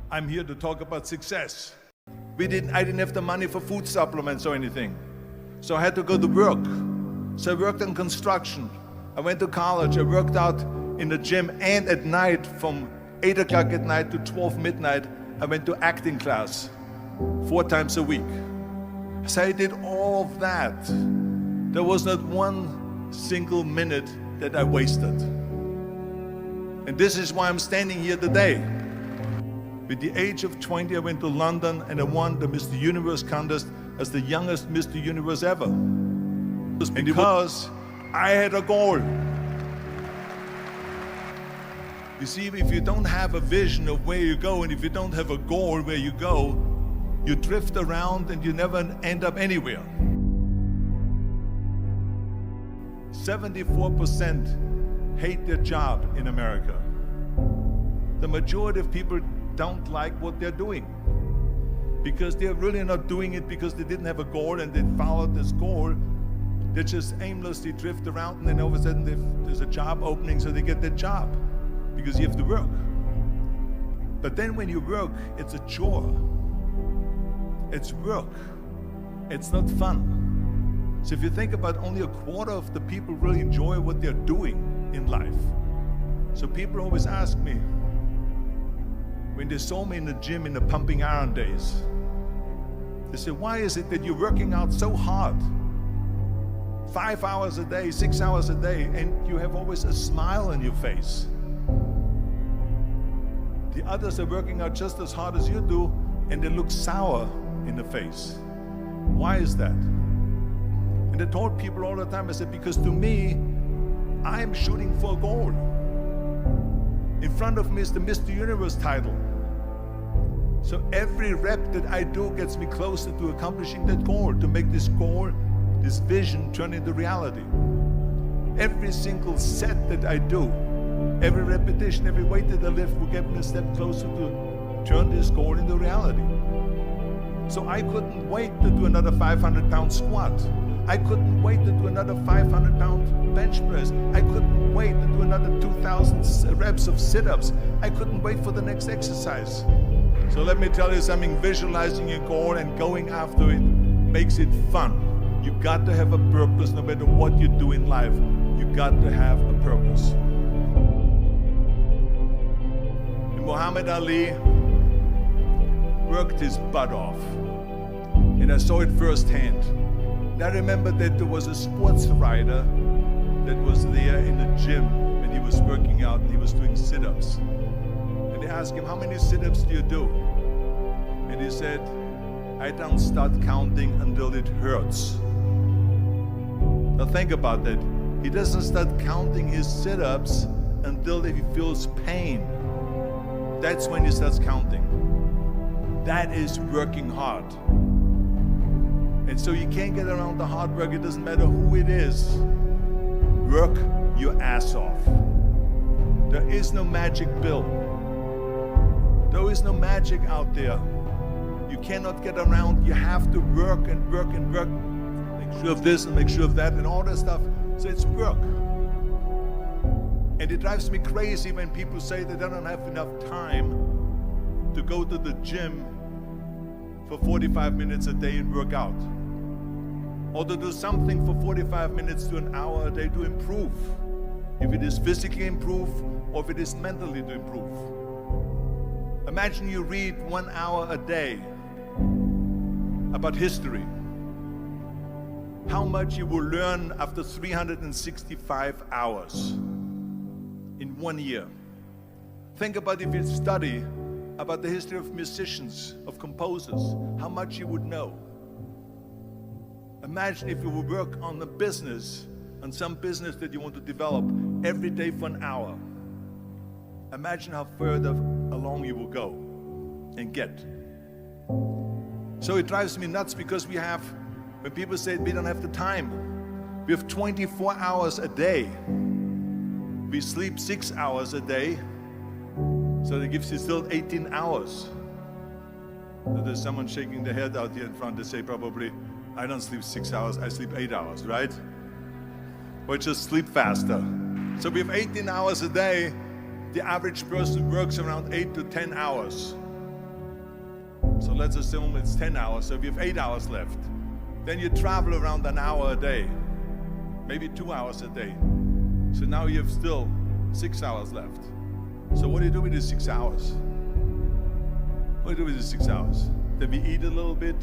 I'm here to talk about success. I didn't have the money for food supplements or anything. So I had to go to work. So I worked in construction. I went to college. I worked out in the gym, and at night from 8 o'clock at night to 12 midnight, I went to acting class 4 times a week. So I did all of that. There was not one single minute that I wasted. And this is why I'm standing here today. With the age of 20, I went to London and I won the Mr. Universe contest as the youngest Mr. Universe ever. And because I had a goal. You see, if you don't have a vision of where you go, and if you don't have a goal where you go, you drift around and you never end up anywhere. 74% hate their job in America. The majority of people don't like what they're doing because they're really not doing it because they didn't have a goal and they followed this goal. They just aimlessly drift around, and then all of a sudden there's a job opening, so they get that job because you have to work. But then when you work, it's a chore. It's work. It's not fun. So if you think about, only a quarter of the people really enjoy what they're doing in life. So people always ask me, when they saw me in the gym in the pumping iron days, they say, why is it that you're working out so hard? 5 hours a day, 6 hours a day, and you have always a smile on your face. The others are working out just as hard as you do, and they look sour in the face. Why is that? And I told people all the time, I said, because to me, I'm shooting for a goal. In front of me is the Mr. Universe title. So every rep that I do gets me closer to accomplishing that goal, to make this goal, this vision, turn into reality. Every single set that I do, every repetition, every weight that I lift will get me a step closer to turn this goal into reality. So I couldn't wait to do another 500-pound squat. I couldn't wait to do another 500-pound bench press. I couldn't wait to do another 2,000 reps of sit-ups. I couldn't wait for the next exercise. So let me tell you something, visualizing your goal and going after it makes it fun. You got to have a purpose no matter what you do in life. You got to have a purpose. And Muhammad Ali worked his butt off. And I saw it firsthand. And I remember that there was a sports writer that was there in the gym when he was working out and he was doing sit-ups. And they asked him, how many sit-ups do you do? And he said, I don't start counting until it hurts. Now think about that. He doesn't start counting his sit-ups until he feels pain. That's when he starts counting. That is working hard. And so you can't get around the hard work. It doesn't matter who it is. Work your ass off. There is no magic pill. There is no magic out there. You cannot get around. You have to work and work and work. Make sure of this and make sure of that and all that stuff. So it's work. And it drives me crazy when people say that they don't have enough time to go to the gym for 45 minutes a day and work out. Or to do something for 45 minutes to an hour a day to improve. If it is physically improve or if it is mentally to improve. Imagine you read 1 hour a day about history. How much you will learn after 365 hours in 1 year. Think about if you study about the history of musicians, of composers, how much you would know. Imagine if you would work on a business, on some business that you want to develop every day for an hour. Imagine how further along you will go and get. So it drives me nuts because when people say we don't have the time, we have 24 hours a day. We sleep 6 hours a day, so that gives you still 18 hours. So there's someone shaking their head out here in front. They say probably, I don't sleep 6 hours, I sleep 8 hours, right? Or just sleep faster. So we have 18 hours a day. The average person works around 8 to 10 hours. let's assume it's 10 hours, so if you have 8 hours left, then you travel around an hour a day, maybe 2 hours a day. So now you have still 6 hours left. So what do you do with these 6 hours? What do you do with these 6 hours? Then we eat a little bit,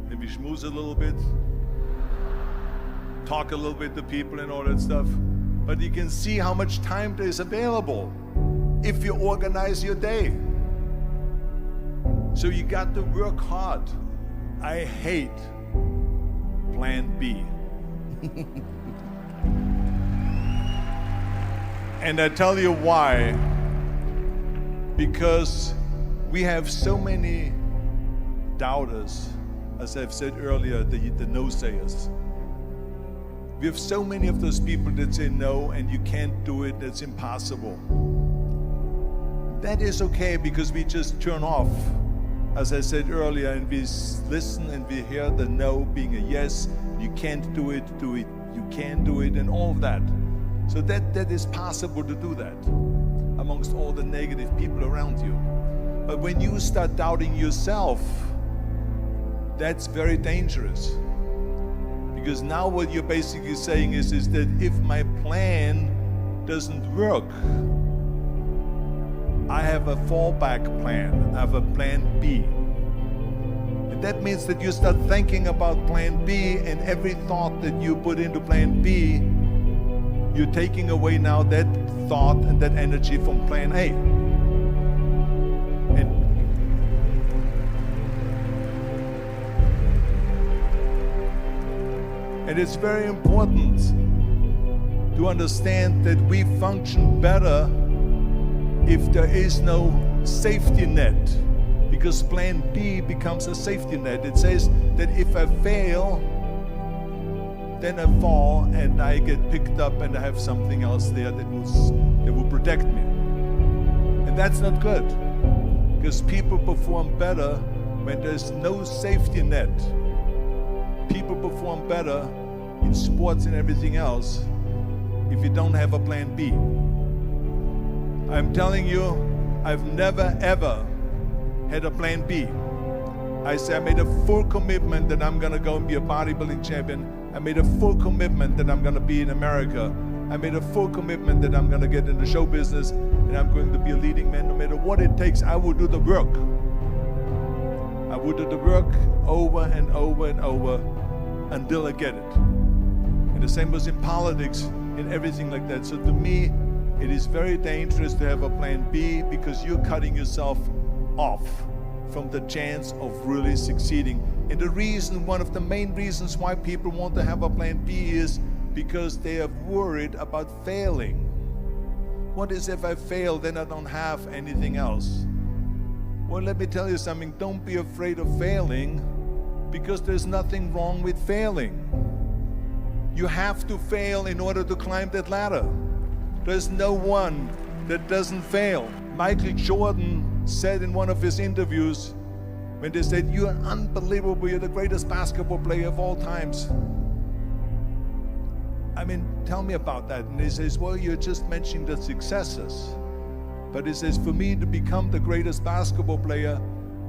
then we schmooze a little bit, talk a little bit to people and all that stuff. But you can see how much time there is available if you organize your day. So you got to work hard. I hate plan B. And I tell you why. Because we have so many doubters, as I've said earlier, the no-sayers. We have so many of those people that say no and you can't do it, that's impossible. That is okay because we just turn off, as I said earlier, and we listen and we hear the no being a yes. You can't do it, you can do it, and all of that. So that is possible to do that amongst all the negative people around you. But when you start doubting yourself, that's very dangerous. Because now what you're basically saying is that if my plan doesn't work, I have a fallback plan, I have a plan B. And that means that you start thinking about plan B, and every thought that you put into plan B, you're taking away now that thought and that energy from plan A. And it's very important to understand that we function better if there is no safety net, because plan B becomes a safety net. It says that if I fail, then I fall and I get picked up and I have something else there that will protect me. And that's not good, because people perform better when there's no safety net. People perform better in sports and everything else if you don't have a plan B. I'm telling you, I've never ever had a plan B. I made a full commitment that I'm gonna go and be a bodybuilding champion. I made a full commitment that I'm gonna be in America. I made a full commitment that I'm gonna get in the show business and I'm going to be a leading man. No matter what it takes, I will do the work. I will do the work over and over and over until I get it. And the same was in politics, in everything like that. So to me, it is very dangerous to have a plan B, because you're cutting yourself off from the chance of really succeeding. And the reason, one of the main reasons why people want to have a plan B is because they are worried about failing. What is if I fail, then I don't have anything else? Well, let me tell you something, don't be afraid of failing, because there's nothing wrong with failing. You have to fail in order to climb that ladder. There's no one that doesn't fail. Michael Jordan said in one of his interviews, when they said, "You're unbelievable, you're the greatest basketball player of all times." I mean, tell me about that. And he says, well, you're just mentioning the successes. But he says, for me to become the greatest basketball player,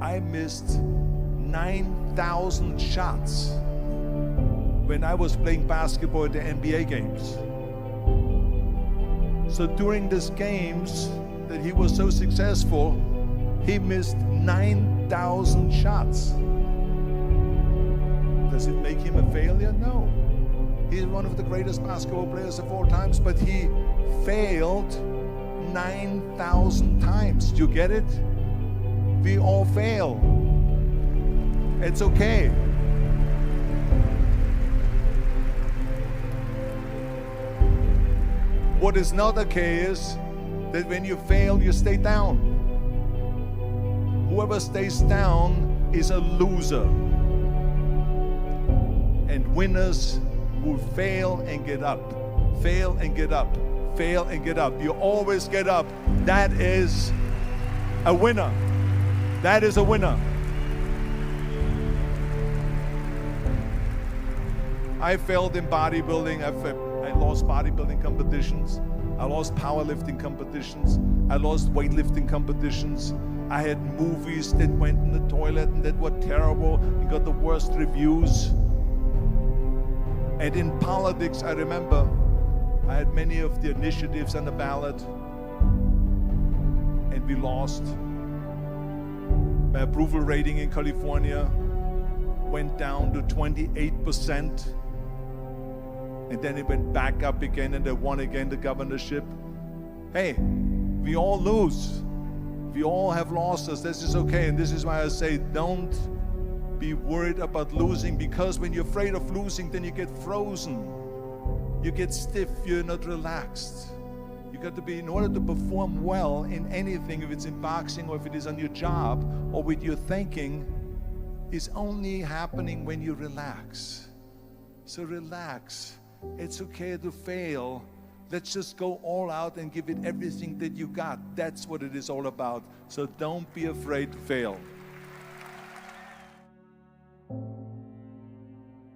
I missed 9,000 shots when I was playing basketball at the NBA games. So during these games that he was so successful, he missed 9,000 shots. Does it make him a failure? No. He's one of the greatest basketball players of all times, but he failed 9,000 times. Do you get it? We all fail. It's okay. What is not okay is that when you fail, you stay down. Whoever stays down is a loser. And winners will fail and get up, fail and get up, fail and get up. You always get up. That is a winner. That is a winner. I failed in bodybuilding. I lost bodybuilding competitions. I lost powerlifting competitions. I lost weightlifting competitions. I had movies that went in the toilet and that were terrible and got the worst reviews. And in politics, I remember I had many of the initiatives on the ballot, and we lost. My approval rating in California went down to 28%, and then it went back up again, and I won again the governorship. Hey, we all lose. We all have losses. This is okay, and this is why I say don't be worried about losing, because when you're afraid of losing, then you get frozen. You get stiff, you're not relaxed. You got to be, in order to perform well in anything, if it's in boxing or if it is on your job or with your thinking, is only happening when you relax. So relax. It's okay to fail. Let's just go all out and give it everything that you got. That's what it is all about. So don't be afraid to fail.